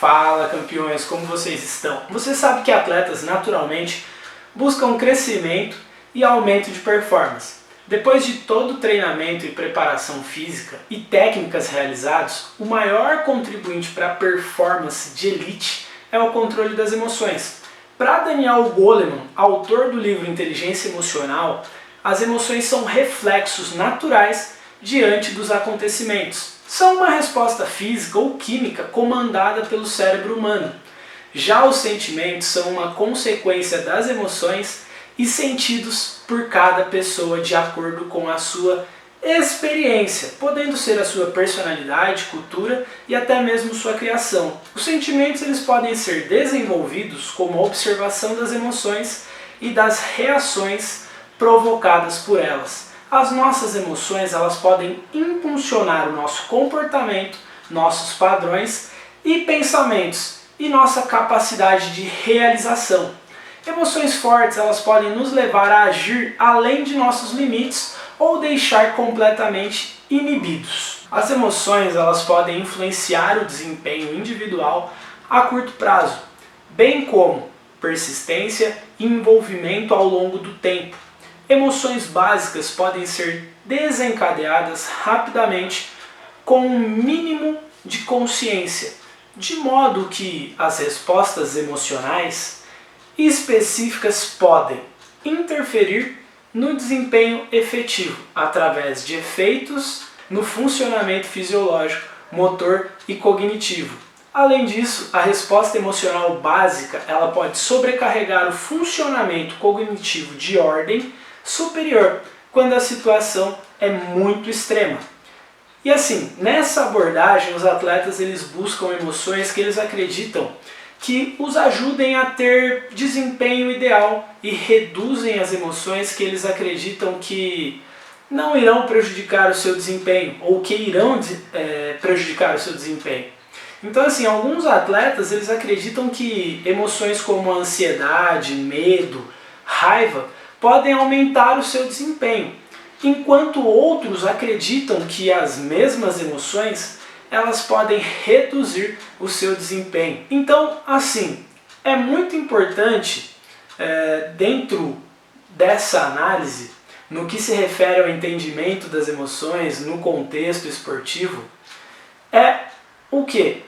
Fala, campeões, como vocês estão? Você sabe que atletas naturalmente buscam crescimento e aumento de performance. Depois de todo o treinamento e preparação física e técnicas realizados, o maior contribuinte para a performance de elite é o controle das emoções. Para Daniel Goleman, autor do livro Inteligência Emocional, as emoções são reflexos naturais diante dos acontecimentos. São uma resposta física ou química comandada pelo cérebro humano. Já os sentimentos são uma consequência das emoções e sentidos por cada pessoa de acordo com a sua experiência, podendo ser a sua personalidade, cultura e até mesmo sua criação. Os sentimentos eles podem ser desenvolvidos como a observação das emoções e das reações provocadas por elas. As nossas emoções elas podem impulsionar o nosso comportamento, nossos padrões e pensamentos e nossa capacidade de realização. Emoções fortes elas podem nos levar a agir além de nossos limites ou deixar completamente inibidos. As emoções elas podem influenciar o desempenho individual a curto prazo, bem como persistência e envolvimento ao longo do tempo. Emoções básicas podem ser desencadeadas rapidamente com um mínimo de consciência, de modo que as respostas emocionais específicas podem interferir no desempenho efetivo através de efeitos no funcionamento fisiológico, motor e cognitivo. Além disso, a resposta emocional básica ela pode sobrecarregar o funcionamento cognitivo de ordem superior quando a situação é muito extrema. E assim, nessa abordagem, os atletas eles buscam emoções que eles acreditam que os ajudem a ter desempenho ideal e reduzem as emoções que eles acreditam que não irão prejudicar o seu desempenho ou que irão prejudicar o seu desempenho. Então assim, alguns atletas eles acreditam que emoções como ansiedade, medo, raiva podem aumentar o seu desempenho, enquanto outros acreditam que as mesmas emoções elas podem reduzir o seu desempenho. Então, assim, é muito importante dentro dessa análise, no que se refere ao entendimento das emoções no contexto esportivo, é o que?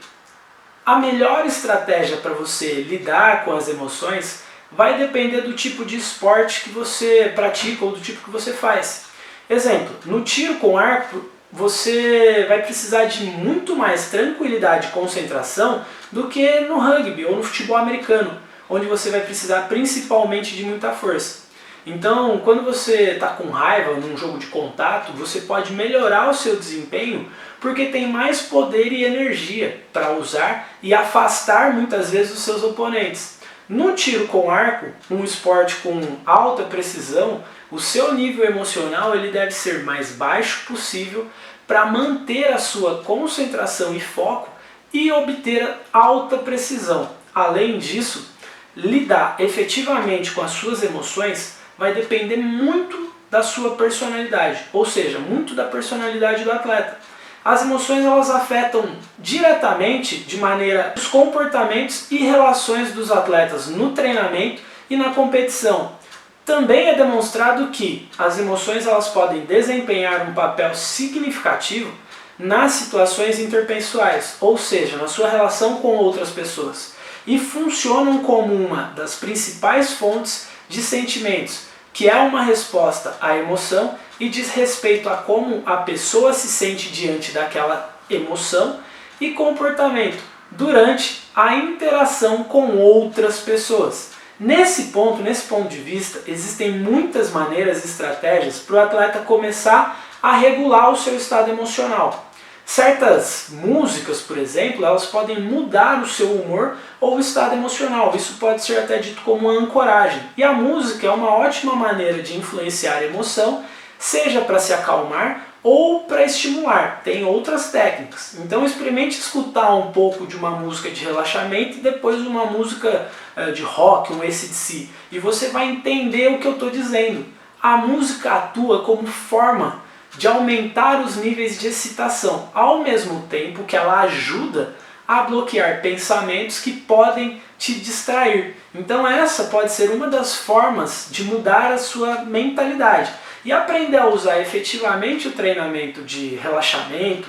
A melhor estratégia para você lidar com as emoções vai depender do tipo de esporte que você pratica ou do tipo que você faz. Exemplo, no tiro com arco, você vai precisar de muito mais tranquilidade e concentração do que no rugby ou no futebol americano, onde você vai precisar principalmente de muita força. Então, quando você está com raiva num jogo de contato, você pode melhorar o seu desempenho porque tem mais poder e energia para usar e afastar muitas vezes os seus oponentes. No tiro com arco, um esporte com alta precisão, o seu nível emocional ele deve ser mais baixo possível para manter a sua concentração e foco e obter alta precisão. Além disso, lidar efetivamente com as suas emoções vai depender muito da sua personalidade, ou seja, muito da personalidade do atleta. As emoções elas afetam diretamente de maneira os comportamentos e relações dos atletas no treinamento e na competição. Também é demonstrado que as emoções elas podem desempenhar um papel significativo nas situações interpessoais, ou seja, na sua relação com outras pessoas, e funcionam como uma das principais fontes de sentimentos, que é uma resposta à emoção e diz respeito a como a pessoa se sente diante daquela emoção e comportamento durante a interação com outras pessoas. Nesse ponto de vista, existem muitas maneiras e estratégias para o atleta começar a regular o seu estado emocional. Certas músicas, por exemplo, elas podem mudar o seu humor ou estado emocional. Isso pode ser até dito como uma ancoragem. E a música é uma ótima maneira de influenciar a emoção, seja para se acalmar ou para estimular. Tem outras técnicas. Então experimente escutar um pouco de uma música de relaxamento e depois uma música de rock, um AC/DC. E você vai entender o que eu estou dizendo. A música atua como forma de aumentar os níveis de excitação, ao mesmo tempo que ela ajuda a bloquear pensamentos que podem te distrair. Então essa pode ser uma das formas de mudar a sua mentalidade e aprender a usar efetivamente o treinamento de relaxamento.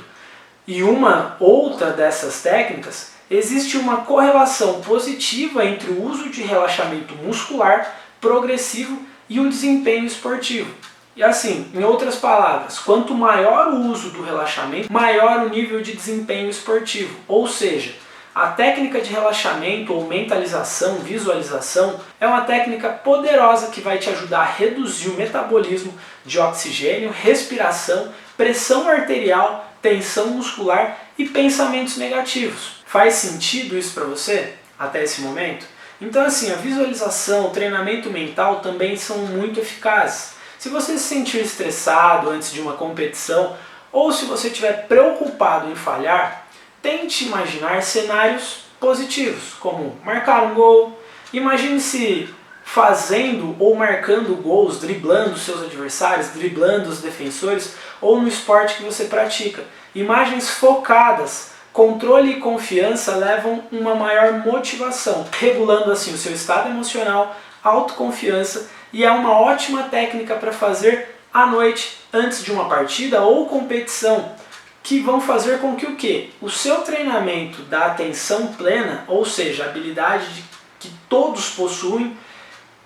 E uma outra dessas técnicas, existe uma correlação positiva entre o uso de relaxamento muscular progressivo e o desempenho esportivo. E assim, em outras palavras, quanto maior o uso do relaxamento, maior o nível de desempenho esportivo. Ou seja, a técnica de relaxamento ou mentalização, visualização, é uma técnica poderosa que vai te ajudar a reduzir o metabolismo de oxigênio, respiração, pressão arterial, tensão muscular e pensamentos negativos. Faz sentido isso para você até esse momento? Então assim, a visualização, o treinamento mental também são muito eficazes. Se você se sentir estressado antes de uma competição ou se você estiver preocupado em falhar, tente imaginar cenários positivos, como marcar um gol. Imagine-se fazendo ou marcando gols, driblando seus adversários, driblando os defensores, ou no esporte que você pratica. Imagens focadas, controle e confiança levam uma maior motivação, regulando assim o seu estado emocional, autoconfiança, e é uma ótima técnica para fazer à noite, antes de uma partida ou competição, que vão fazer com que o quê? O seu treinamento da atenção plena, ou seja, a habilidade que todos possuem,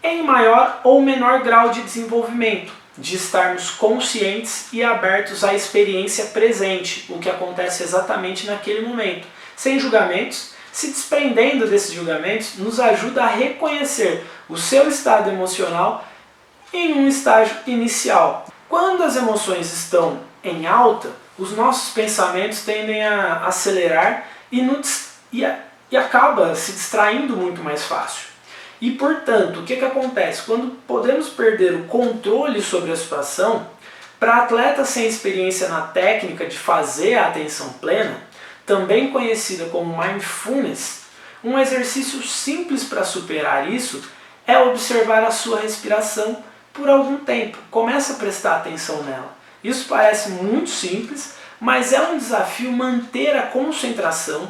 em maior ou menor grau de desenvolvimento, de estarmos conscientes e abertos à experiência presente, o que acontece exatamente naquele momento, sem julgamentos. Se desprendendo desses julgamentos, nos ajuda a reconhecer o seu estado emocional em um estágio inicial. Quando as emoções estão em alta, os nossos pensamentos tendem a acelerar e acaba se distraindo muito mais fácil. E portanto, o que acontece? Quando podemos perder o controle sobre a situação, para atletas sem experiência na técnica de fazer a atenção plena, também conhecida como mindfulness, um exercício simples para superar isso é observar a sua respiração por algum tempo. Comece a prestar atenção nela. Isso parece muito simples, mas é um desafio manter a concentração,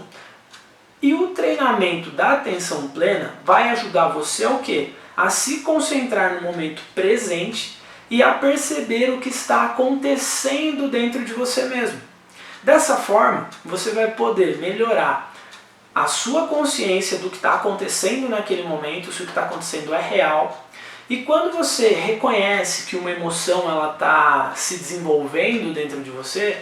e o treinamento da atenção plena vai ajudar você a quê? A se concentrar no momento presente e a perceber o que está acontecendo dentro de você mesmo. Dessa forma, você vai poder melhorar a sua consciência do que está acontecendo naquele momento, se o que está acontecendo é real. E quando você reconhece que uma emoção está se desenvolvendo dentro de você,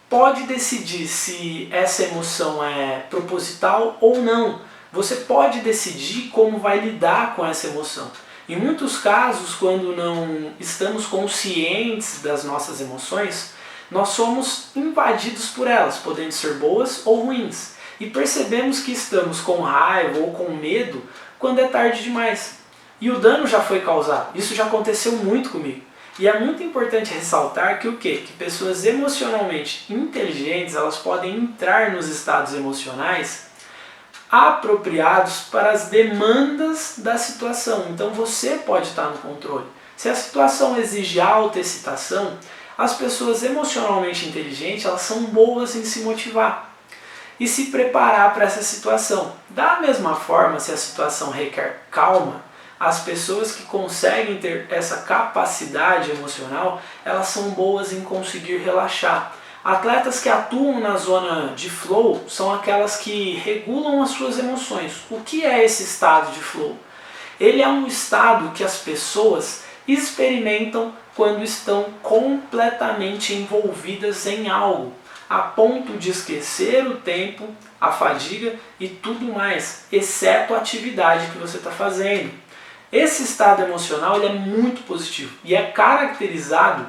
pode decidir se essa emoção é proposital ou não. Você pode decidir como vai lidar com essa emoção. Em muitos casos, quando não estamos conscientes das nossas emoções, nós somos invadidos por elas, podendo ser boas ou ruins. E percebemos que estamos com raiva ou com medo quando é tarde demais. E o dano já foi causado. Isso já aconteceu muito comigo. E é muito importante ressaltar que o quê? Que pessoas emocionalmente inteligentes, elas podem entrar nos estados emocionais apropriados para as demandas da situação. Então você pode estar no controle. Se a situação exige alta excitação, as pessoas emocionalmente inteligentes, elas são boas em se motivar e se preparar para essa situação. Da mesma forma, se a situação requer calma, as pessoas que conseguem ter essa capacidade emocional, elas são boas em conseguir relaxar. Atletas que atuam na zona de flow são aquelas que regulam as suas emoções. O que é esse estado de flow? Ele é um estado que as pessoas experimentam quando estão completamente envolvidas em algo, a ponto de esquecer o tempo, a fadiga e tudo mais, exceto a atividade que você está fazendo. Esse estado emocional ele é muito positivo e é caracterizado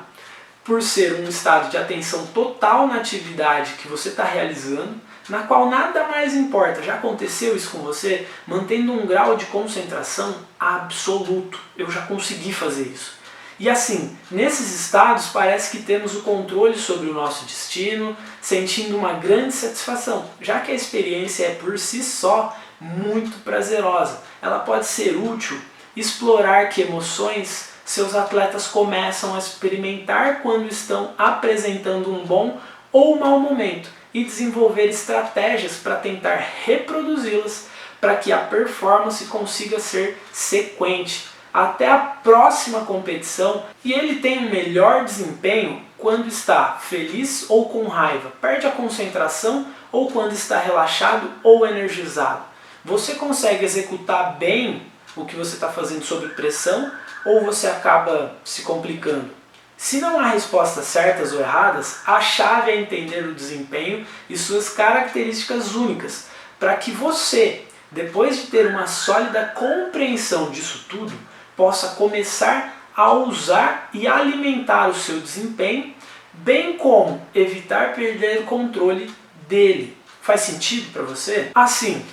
por ser um estado de atenção total na atividade que você está realizando, na qual nada mais importa. Já aconteceu isso com você? Mantendo um grau de concentração absoluto. Eu já consegui fazer isso. E assim, nesses estados parece que temos o controle sobre o nosso destino, sentindo uma grande satisfação, já que a experiência é por si só muito prazerosa. Ela pode ser útil. Explorar que emoções seus atletas começam a experimentar quando estão apresentando um bom ou mau momento e desenvolver estratégias para tentar reproduzi-las para que a performance consiga ser sequente até a próxima competição e ele tem um melhor desempenho quando está feliz ou com raiva, perde a concentração ou quando está relaxado ou energizado. Você consegue executar bem o que você está fazendo sob pressão ou você acaba se complicando? Se não há respostas certas ou erradas, a chave é entender o desempenho e suas características únicas, para que você, depois de ter uma sólida compreensão disso tudo, possa começar a usar e alimentar o seu desempenho, bem como evitar perder o controle dele. Faz sentido para você? Assim,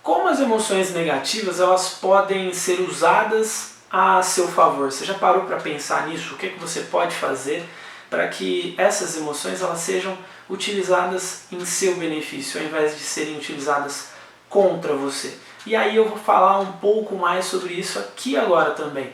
como as emoções negativas elas podem ser usadas a seu favor? Você já parou para pensar nisso? O que você pode fazer para que essas emoções elas sejam utilizadas em seu benefício, ao invés de serem utilizadas contra você? E aí eu vou falar um pouco mais sobre isso aqui agora também.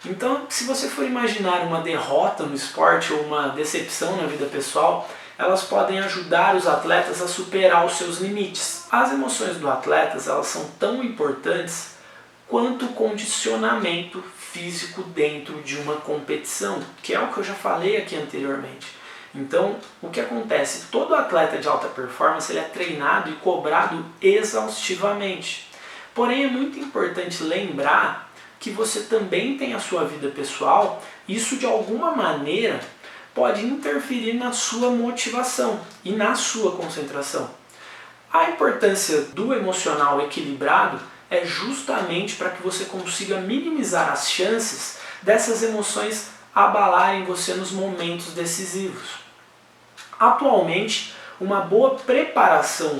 Então, se você for imaginar uma derrota no esporte ou uma decepção na vida pessoal, elas podem ajudar os atletas a superar os seus limites. As emoções do atleta elas são tão importantes quanto o condicionamento físico dentro de uma competição, que é o que eu já falei aqui anteriormente. Então, o que acontece? Todo atleta de alta performance ele é treinado e cobrado exaustivamente. Porém, é muito importante lembrar que você também tem a sua vida pessoal. Isso, de alguma maneira, pode interferir na sua motivação e na sua concentração. A importância do emocional equilibrado é justamente para que você consiga minimizar as chances dessas emoções abalarem você nos momentos decisivos. Atualmente, uma boa preparação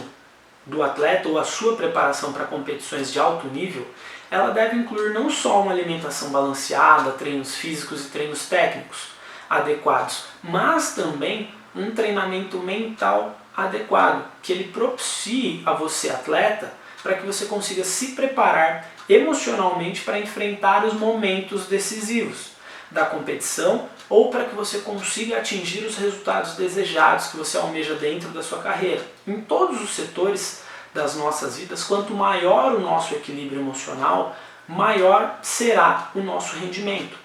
do atleta ou a sua preparação para competições de alto nível, ela deve incluir não só uma alimentação balanceada, treinos físicos e treinos técnicos adequados, mas também um treinamento mental adequado, que ele propicie a você, atleta, para que você consiga se preparar emocionalmente para enfrentar os momentos decisivos da competição ou para que você consiga atingir os resultados desejados que você almeja dentro da sua carreira. Em todos os setores das nossas vidas, quanto maior o nosso equilíbrio emocional, maior será o nosso rendimento.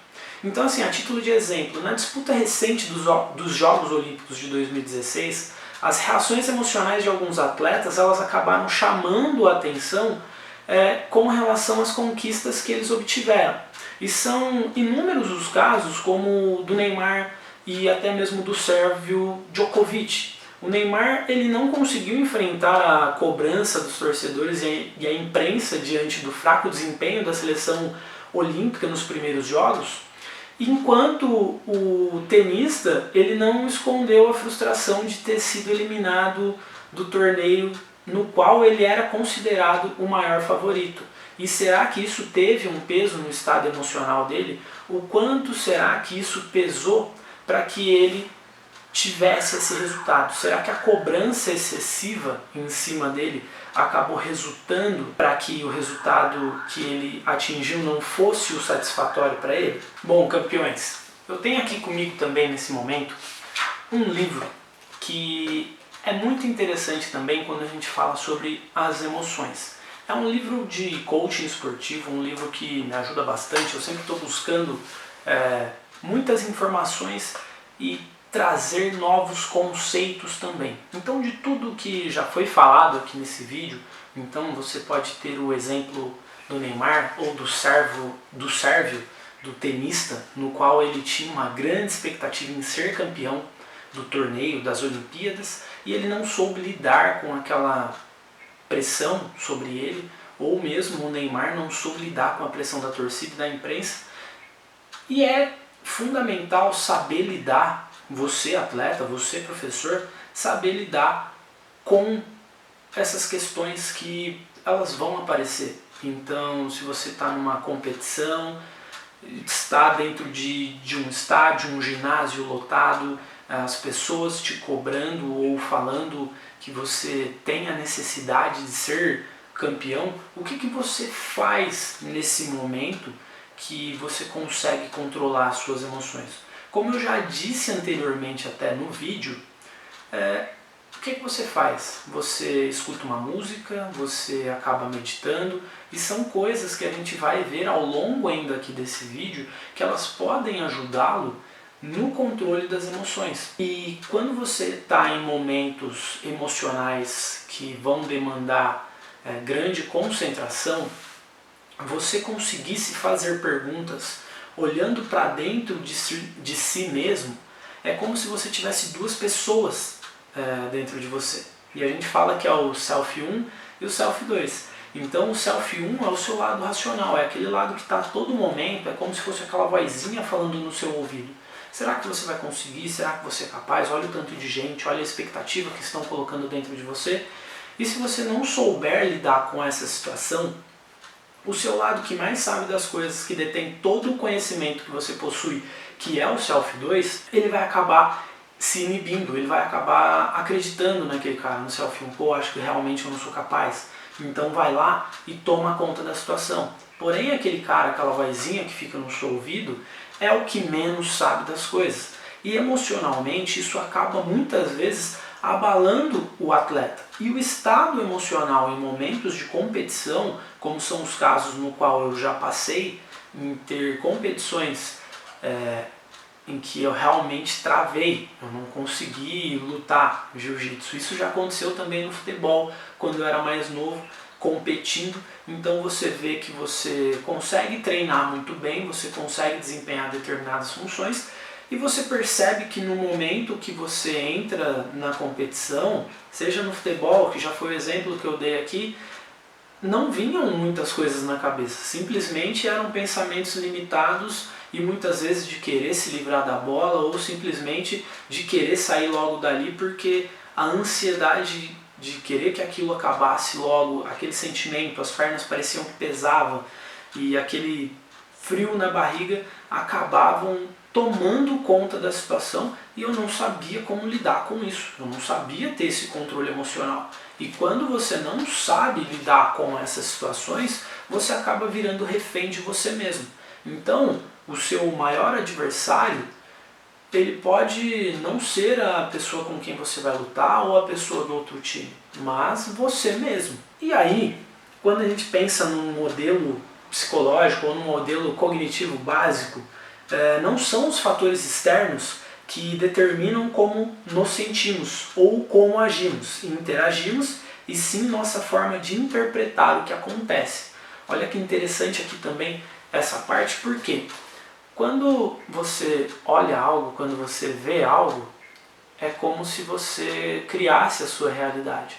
Então, assim, a título de exemplo, na disputa recente dos Jogos Olímpicos de 2016, as reações emocionais de alguns atletas elas acabaram chamando a atenção com relação às conquistas que eles obtiveram. E são inúmeros os casos, como o do Neymar e até mesmo do sérvio Djokovic. O Neymar ele não conseguiu enfrentar a cobrança dos torcedores e a imprensa diante do fraco desempenho da seleção olímpica nos primeiros jogos, enquanto o tenista ele não escondeu a frustração de ter sido eliminado do torneio no qual ele era considerado o maior favorito. E será que isso teve um peso no estado emocional dele? O quanto será que isso pesou para que ele tivesse esse resultado? Será que a cobrança excessiva em cima dele acabou resultando para que o resultado que ele atingiu não fosse o satisfatório para ele? Bom, campeões, eu tenho aqui comigo também nesse momento um livro que é muito interessante também quando a gente fala sobre as emoções. É um livro de coaching esportivo, um livro que me ajuda bastante. Eu sempre estou buscando muitas informações e trazer novos conceitos também. Então, de tudo que já foi falado aqui nesse vídeo, então você pode ter o exemplo do Neymar ou do sérvio, do tenista, no qual ele tinha uma grande expectativa em ser campeão do torneio, das Olimpíadas, e ele não soube lidar com aquela pressão sobre ele, ou mesmo o Neymar não soube lidar com a pressão da torcida e da imprensa. E é fundamental saber lidar, você atleta, você professor, saber lidar com essas questões que elas vão aparecer. Então, se você está numa competição, está dentro de um estádio, um ginásio lotado, as pessoas te cobrando ou falando que você tem a necessidade de ser campeão, o que você faz nesse momento que você consegue controlar as suas emoções? Como eu já disse anteriormente até no vídeo, O que você faz? Você escuta uma música, você acaba meditando, e são coisas que a gente vai ver ao longo ainda aqui desse vídeo que elas podem ajudá-lo no controle das emoções. E quando você está em momentos emocionais que vão demandar grande concentração, você conseguir se fazer perguntas olhando para dentro de si mesmo, é como se você tivesse duas pessoas dentro de você. E a gente fala que é o Self 1 e o Self 2. Então o Self 1 é o seu lado racional, é aquele lado que está a todo momento, é como se fosse aquela vozinha falando no seu ouvido. Será que você vai conseguir? Será que você é capaz? Olha o tanto de gente, olha a expectativa que estão colocando dentro de você. E se você não souber lidar com essa situação, o seu lado que mais sabe das coisas, que detém todo o conhecimento que você possui, que é o Self 2, ele vai acabar se inibindo, ele vai acabar acreditando naquele cara, no Self 1, pô, acho que realmente eu não sou capaz. Então vai lá e toma conta da situação. Porém, aquele cara, aquela vozinha que fica no seu ouvido, é o que menos sabe das coisas. E emocionalmente isso acaba muitas vezes abalando o atleta. E o estado emocional em momentos de competição, como são os casos no qual eu já passei, em ter competições em que eu realmente travei, eu não consegui lutar jiu-jitsu. Isso já aconteceu também no futebol, quando eu era mais novo, competindo. Então você vê que você consegue treinar muito bem, você consegue desempenhar determinadas funções, e você percebe que no momento que você entra na competição, seja no futebol, que já foi o exemplo que eu dei aqui, não vinham muitas coisas na cabeça, simplesmente eram pensamentos limitados e muitas vezes de querer se livrar da bola ou simplesmente de querer sair logo dali, porque a ansiedade de querer que aquilo acabasse logo, aquele sentimento, as pernas pareciam que pesavam e aquele frio na barriga acabavam tomando conta da situação, e eu não sabia como lidar com isso, eu não sabia ter esse controle emocional. E quando você não sabe lidar com essas situações, você acaba virando refém de você mesmo. Então, o seu maior adversário, ele pode não ser a pessoa com quem você vai lutar ou a pessoa do outro time, mas você mesmo. E aí, quando a gente pensa num modelo psicológico ou num modelo cognitivo básico, não são os fatores externos que determinam como nos sentimos ou como agimos e interagimos, e sim nossa forma de interpretar o que acontece. Olha que interessante aqui também essa parte, porque quando você olha algo, quando você vê algo, é como se você criasse a sua realidade.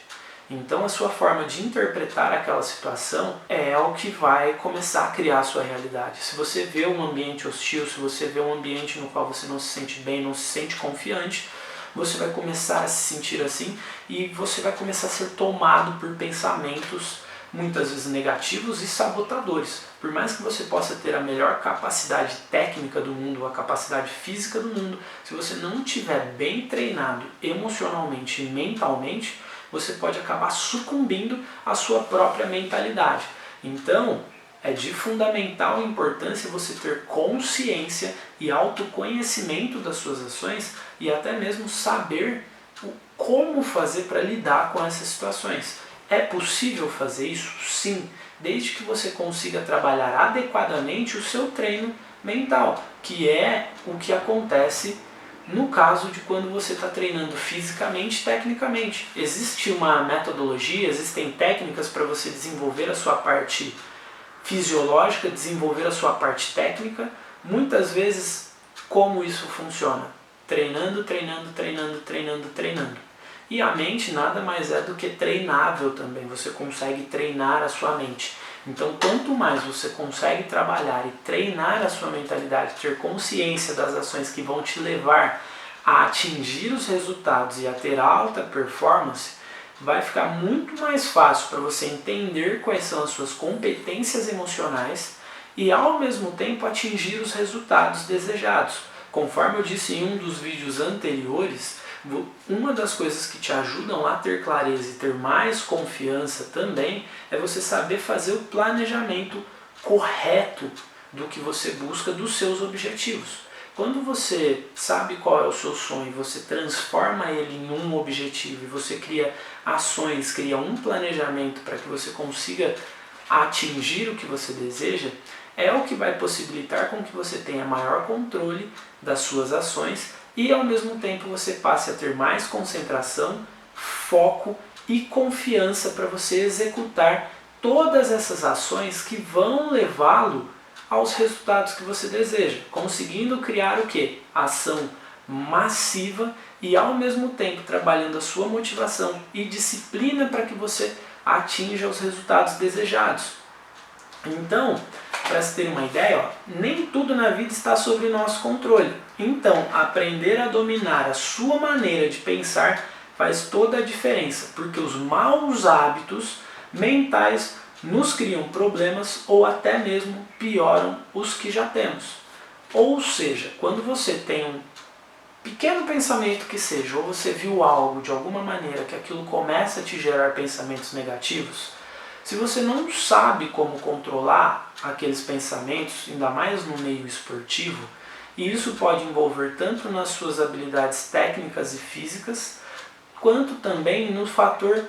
Então a sua forma de interpretar aquela situação é o que vai começar a criar a sua realidade. Se você vê um ambiente hostil, se você vê um ambiente no qual você não se sente bem, não se sente confiante, você vai começar a se sentir assim e você vai começar a ser tomado por pensamentos muitas vezes negativos e sabotadores. Por mais que você possa ter a melhor capacidade técnica do mundo, a capacidade física do mundo, se você não estiver bem treinado emocionalmente e mentalmente, você pode acabar sucumbindo à sua própria mentalidade. Então, é de fundamental importância você ter consciência e autoconhecimento das suas ações e até mesmo saber como fazer para lidar com essas situações. É possível fazer isso? Sim, desde que você consiga trabalhar adequadamente o seu treino mental, que é o que acontece no caso de quando você está treinando fisicamente e tecnicamente. Existe uma metodologia, existem técnicas para você desenvolver a sua parte fisiológica, desenvolver a sua parte técnica. Muitas vezes, como isso funciona? Treinando, treinando, treinando, treinando, treinando. E a mente nada mais é do que treinável também, você consegue treinar a sua mente. Então, quanto mais você consegue trabalhar e treinar a sua mentalidade, ter consciência das ações que vão te levar a atingir os resultados e a ter alta performance, vai ficar muito mais fácil para você entender quais são as suas competências emocionais e, ao mesmo tempo, atingir os resultados desejados. Conforme eu disse em um dos vídeos anteriores, uma das coisas que te ajudam a ter clareza e ter mais confiança também é você saber fazer o planejamento correto do que você busca, dos seus objetivos. Quando você sabe qual é o seu sonho, você transforma ele em um objetivo e você cria ações, cria um planejamento para que você consiga atingir o que você deseja, é o que vai possibilitar com que você tenha maior controle das suas ações e ao mesmo tempo você passe a ter mais concentração, foco e confiança para você executar todas essas ações que vão levá-lo aos resultados que você deseja, conseguindo criar o quê? Ação massiva e ao mesmo tempo trabalhando a sua motivação e disciplina para que você atinja os resultados desejados. Então, para se ter uma ideia, nem tudo na vida está sob nosso controle. Então, aprender a dominar a sua maneira de pensar faz toda a diferença, porque os maus hábitos mentais nos criam problemas ou até mesmo pioram os que já temos. Ou seja, quando você tem um pequeno pensamento que seja, ou você viu algo de alguma maneira que aquilo começa a te gerar pensamentos negativos, se você não sabe como controlar aqueles pensamentos, ainda mais no meio esportivo, e isso pode envolver tanto nas suas habilidades técnicas e físicas, quanto também no fator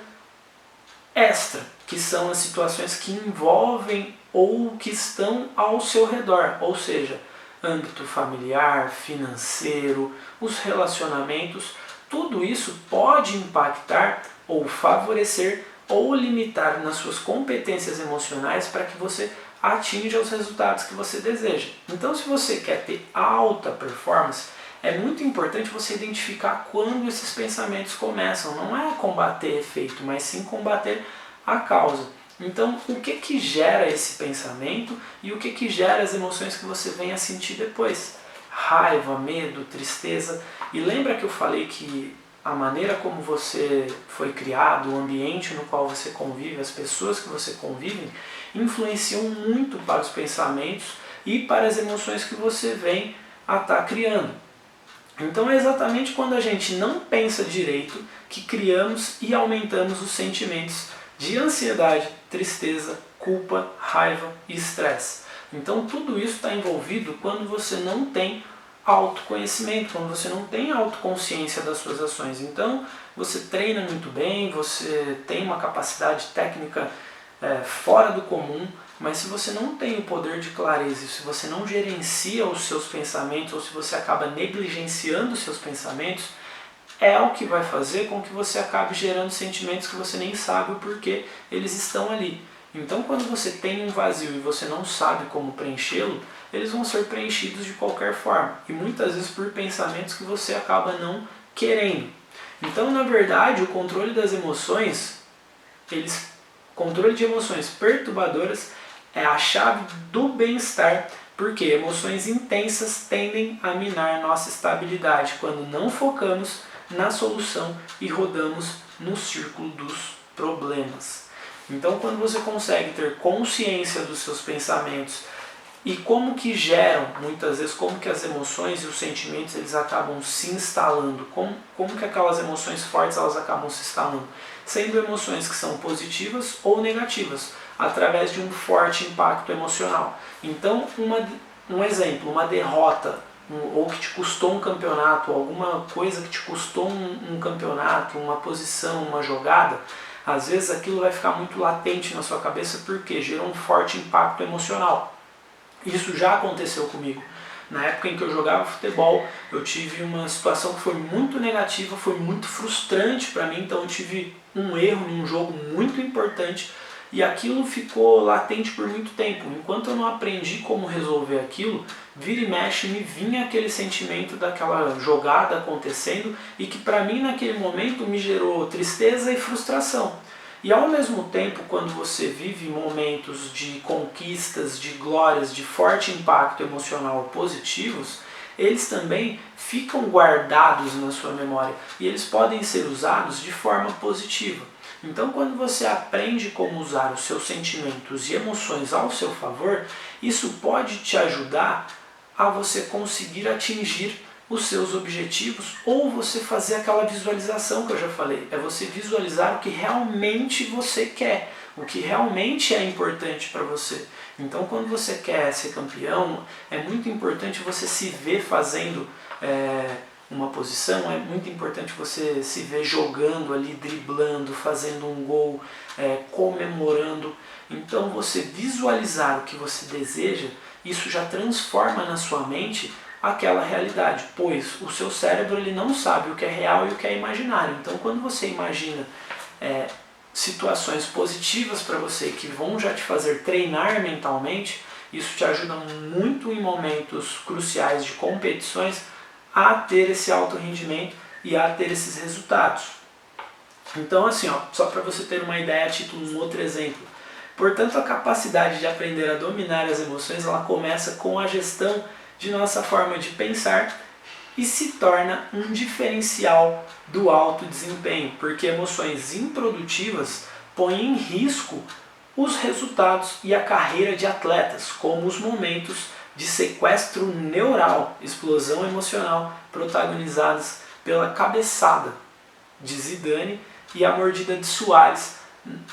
extra, que são as situações que envolvem ou que estão ao seu redor, ou seja, âmbito familiar, financeiro, os relacionamentos, tudo isso pode impactar ou favorecer ou limitar nas suas competências emocionais para que você atinja os resultados que você deseja. Então, se você quer ter alta performance, é muito importante você identificar quando esses pensamentos começam. Não é combater efeito, mas sim combater a causa. Então, o que gera esse pensamento e o que gera as emoções que você vem a sentir depois? Raiva, medo, tristeza. E lembra que eu falei que a maneira como você foi criado, o ambiente no qual você convive, as pessoas que você convive, influenciam muito para os pensamentos e para as emoções que você vem a estar criando. Então é exatamente quando a gente não pensa direito que criamos e aumentamos os sentimentos de ansiedade, tristeza, culpa, raiva e estresse. Então tudo isso está envolvido quando você não tem autoconhecimento, quando você não tem autoconsciência das suas ações. Então você treina muito bem, você tem uma capacidade técnica fora do comum, mas se você não tem o poder de clareza, se você não gerencia os seus pensamentos ou se você acaba negligenciando os seus pensamentos, é o que vai fazer com que você acabe gerando sentimentos que você nem sabe o porquê eles estão ali. Então quando você tem um vazio e você não sabe como preenchê-lo, eles vão ser preenchidos de qualquer forma. E muitas vezes por pensamentos que você acaba não querendo. Então na verdade o controle das emoções, controle de emoções perturbadoras é a chave do bem-estar, porque emoções intensas tendem a minar nossa estabilidade quando não focamos na solução e rodamos no círculo dos problemas. Então quando você consegue ter consciência dos seus pensamentos e como que geram, muitas vezes, como que as emoções e os sentimentos eles acabam se instalando, como que aquelas emoções fortes elas acabam se instalando, sendo emoções que são positivas ou negativas, através de um forte impacto emocional. Então, um exemplo, uma derrota, ou que te custou um campeonato, alguma coisa que te custou um campeonato, uma posição, uma jogada, às vezes aquilo vai ficar muito latente na sua cabeça porque gerou um forte impacto emocional. Isso já aconteceu comigo. Na época em que eu jogava futebol, eu tive uma situação que foi muito negativa, foi muito frustrante para mim, então eu tive um erro em um jogo muito importante e aquilo ficou latente por muito tempo. Enquanto eu não aprendi como resolver aquilo, vira e mexe me vinha aquele sentimento daquela jogada acontecendo e que para mim naquele momento me gerou tristeza e frustração. E ao mesmo tempo, quando você vive momentos de conquistas, de glórias, de forte impacto emocional positivos, eles também ficam guardados na sua memória e eles podem ser usados de forma positiva. Então, quando você aprende como usar os seus sentimentos e emoções ao seu favor, isso pode te ajudar a você conseguir atingir os seus objetivos ou você fazer aquela visualização que eu já falei. É você visualizar o que realmente você quer, o que realmente é importante para você. Então, quando você quer ser campeão, é muito importante você se ver fazendo uma posição, é muito importante você se ver jogando ali, driblando, fazendo um gol, comemorando. Então, você visualizar o que você deseja, isso já transforma na sua mente aquela realidade, pois o seu cérebro ele não sabe o que é real e o que é imaginário. Então, quando você imagina situações positivas para você que vão já te fazer treinar mentalmente, isso te ajuda muito em momentos cruciais de competições a ter esse alto rendimento e a ter esses resultados. Então, assim, só para você ter uma ideia a título de um outro exemplo. Portanto, a capacidade de aprender a dominar as emoções, ela começa com a gestão de nossa forma de pensar e se torna um diferencial do alto desempenho, porque emoções improdutivas põem em risco os resultados e a carreira de atletas, como os momentos de sequestro neural, explosão emocional, protagonizadas pela cabeçada de Zidane e a mordida de Soares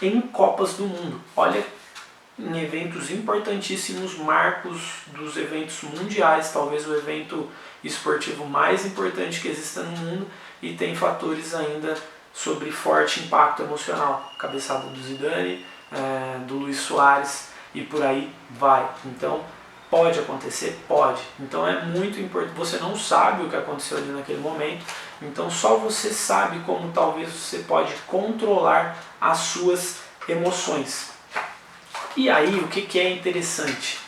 em Copas do Mundo. Olha, em eventos importantíssimos, marcos dos eventos mundiais, talvez o evento esportivo mais importante que exista no mundo, e tem fatores ainda sobre forte impacto emocional. Cabeçada do Zidane, do Luis Soares e por aí vai. Então, pode acontecer? Pode. Então é muito importante. Você não sabe o que aconteceu ali naquele momento, então só você sabe como talvez você pode controlar as suas emoções. E aí, o que é interessante?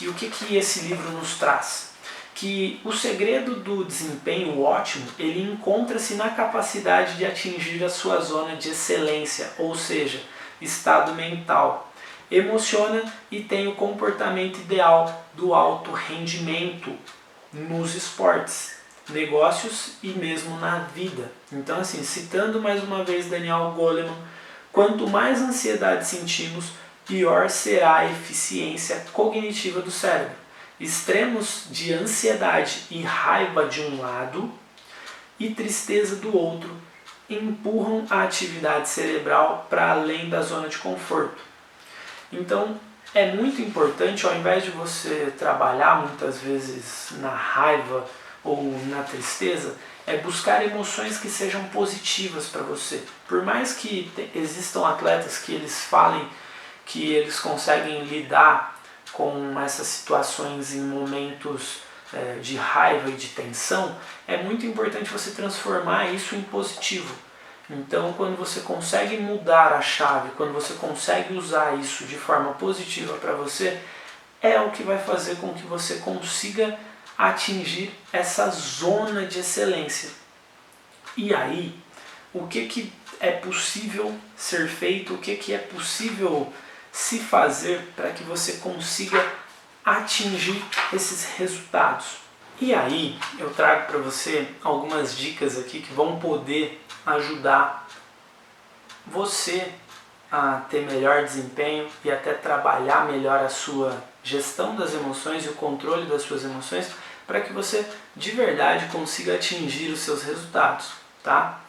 O que esse livro nos traz? Que o segredo do desempenho ótimo, ele encontra-se na capacidade de atingir a sua zona de excelência, ou seja, estado mental. Emociona e tem o comportamento ideal do alto rendimento nos esportes, negócios e mesmo na vida. Então, assim, citando mais uma vez Daniel Goleman, quanto mais ansiedade sentimos, pior será a eficiência cognitiva do cérebro. Extremos de ansiedade e raiva de um lado e tristeza do outro empurram a atividade cerebral para além da zona de conforto. Então, é muito importante, ao invés de você trabalhar muitas vezes na raiva ou na tristeza, é buscar emoções que sejam positivas para você. Por mais que existam atletas que eles falem que eles conseguem lidar com essas situações em momentos de raiva e de tensão, é muito importante você transformar isso em positivo. Então, quando você consegue mudar a chave, quando você consegue usar isso de forma positiva para você, é o que vai fazer com que você consiga atingir essa zona de excelência. E aí, o que é possível ser feito, o que é possível se fazer para que você consiga atingir esses resultados? E aí, eu trago para você algumas dicas aqui que vão poder ajudar você a ter melhor desempenho e até trabalhar melhor a sua gestão das emoções e o controle das suas emoções para que você de verdade consiga atingir os seus resultados, tá?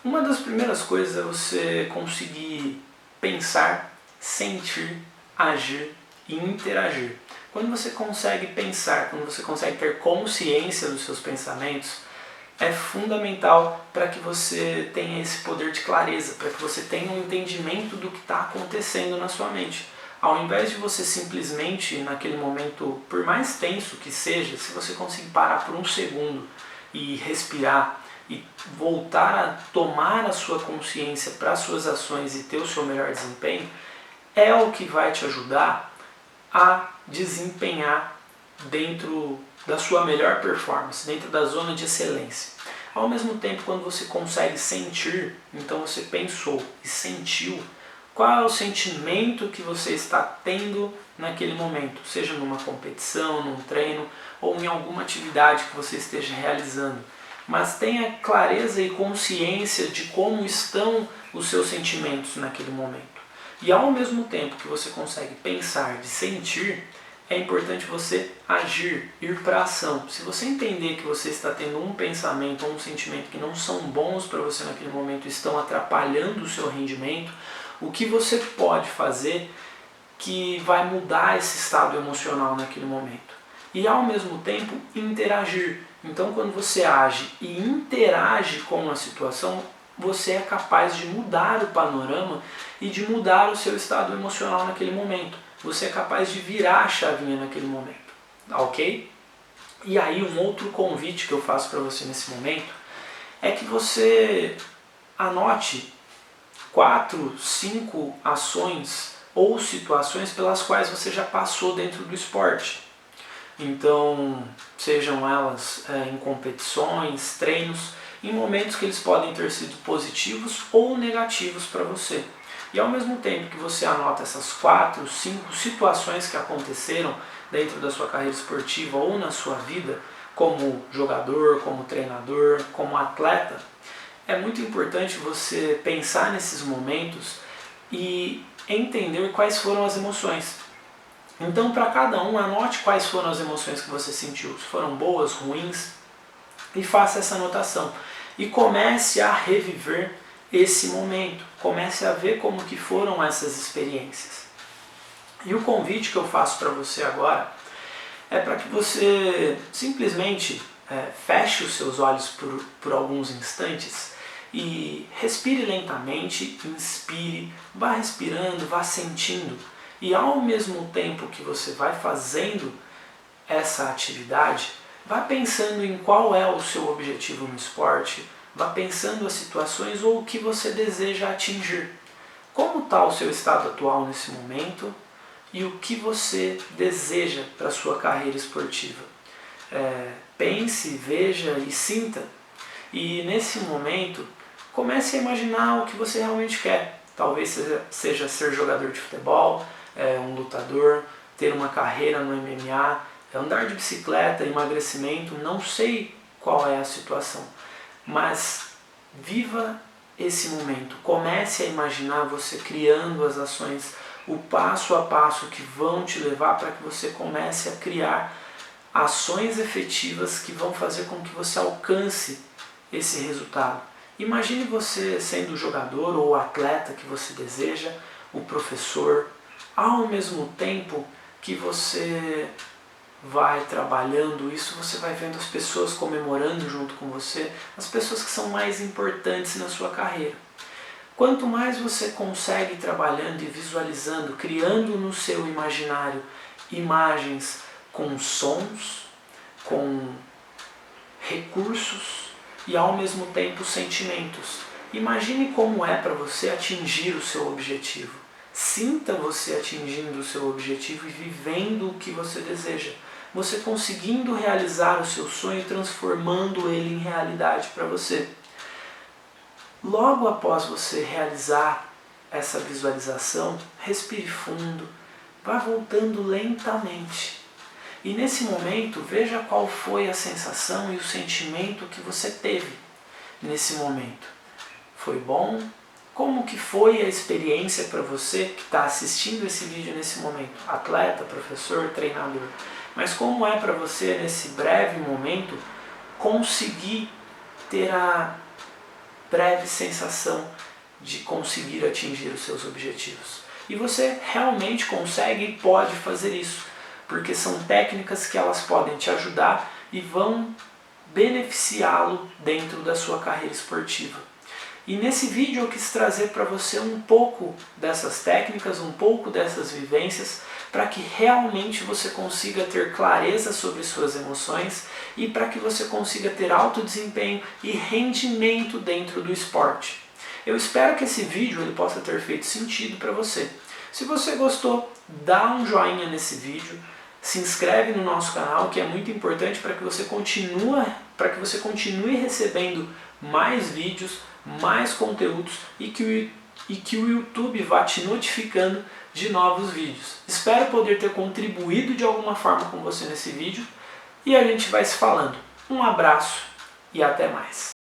Uma das primeiras coisas é você conseguir pensar, sentir, agir e interagir. Quando você consegue pensar, quando você consegue ter consciência dos seus pensamentos, é fundamental para que você tenha esse poder de clareza, para que você tenha um entendimento do que está acontecendo na sua mente. Ao invés de você simplesmente, naquele momento, por mais tenso que seja, se você conseguir parar por um segundo e respirar e voltar a tomar a sua consciência para as suas ações e ter o seu melhor desempenho, é o que vai te ajudar a desempenhar dentro da sua melhor performance, dentro da zona de excelência. Ao mesmo tempo, quando você consegue sentir, então você pensou e sentiu, qual é o sentimento que você está tendo naquele momento, seja numa competição, num treino ou em alguma atividade que você esteja realizando. Mas tenha clareza e consciência de como estão os seus sentimentos naquele momento. E ao mesmo tempo que você consegue pensar, de sentir, é importante você agir, ir para a ação. Se você entender que você está tendo um pensamento ou um sentimento que não são bons para você naquele momento, estão atrapalhando o seu rendimento, o que você pode fazer que vai mudar esse estado emocional naquele momento. E ao mesmo tempo interagir. Então quando você age e interage com a situação, você é capaz de mudar o panorama e de mudar o seu estado emocional naquele momento. Você é capaz de virar a chavinha naquele momento, ok? E aí um outro convite que eu faço para você nesse momento é que você anote 4, 5 ações ou situações pelas quais você já passou dentro do esporte. Então, sejam elas em competições, treinos, em momentos que eles podem ter sido positivos ou negativos para você. E ao mesmo tempo que você anota essas 4, 5 situações que aconteceram dentro da sua carreira esportiva ou na sua vida, como jogador, como treinador, como atleta, é muito importante você pensar nesses momentos e entender quais foram as emoções. Então, para cada um, anote quais foram as emoções que você sentiu, se foram boas, ruins, e faça essa anotação. E comece a reviver esse momento, comece a ver como que foram essas experiências. E o convite que eu faço para você agora é para que você simplesmente feche os seus olhos por alguns instantes e respire lentamente, inspire, vá respirando, vá sentindo. E ao mesmo tempo que você vai fazendo essa atividade, vá pensando em qual é o seu objetivo no esporte, vá pensando as situações ou o que você deseja atingir. Como está o seu estado atual nesse momento e o que você deseja para a sua carreira esportiva. Pense, veja e sinta. E nesse momento, comece a imaginar o que você realmente quer. Talvez seja ser jogador de futebol, um lutador, ter uma carreira no MMA, andar de bicicleta, emagrecimento, não sei qual é a situação. Mas viva esse momento, comece a imaginar você criando as ações, o passo a passo que vão te levar para que você comece a criar ações efetivas que vão fazer com que você alcance esse resultado. Imagine você sendo o jogador ou o atleta que você deseja, o professor, ao mesmo tempo que você vai trabalhando isso, você vai vendo as pessoas comemorando junto com você, as pessoas que são mais importantes na sua carreira. Quanto mais você consegue trabalhando e visualizando, criando no seu imaginário imagens com sons, com recursos e ao mesmo tempo sentimentos. Imagine como é para você atingir o seu objetivo. Sinta você atingindo o seu objetivo e vivendo o que você deseja. Você conseguindo realizar o seu sonho e transformando ele em realidade para você. Logo após você realizar essa visualização, respire fundo, vá voltando lentamente. E nesse momento, veja qual foi a sensação e o sentimento que você teve nesse momento. Foi bom? Como que foi a experiência para você que está assistindo esse vídeo nesse momento? Atleta, professor, treinador. Mas como é para você, nesse breve momento, conseguir ter a breve sensação de conseguir atingir os seus objetivos? E você realmente consegue e pode fazer isso, porque são técnicas que elas podem te ajudar e vão beneficiá-lo dentro da sua carreira esportiva. E nesse vídeo eu quis trazer para você um pouco dessas técnicas, um pouco dessas vivências, para que realmente você consiga ter clareza sobre suas emoções e para que você consiga ter alto desempenho e rendimento dentro do esporte. Eu espero que esse vídeo ele possa ter feito sentido para você. Se você gostou, dá um joinha nesse vídeo, se inscreve no nosso canal, que é muito importante para que você continue recebendo mais vídeos, mais conteúdos e que o YouTube vá te notificando de novos vídeos. Espero poder ter contribuído de alguma forma com você nesse vídeo e a gente vai se falando. Um abraço e até mais.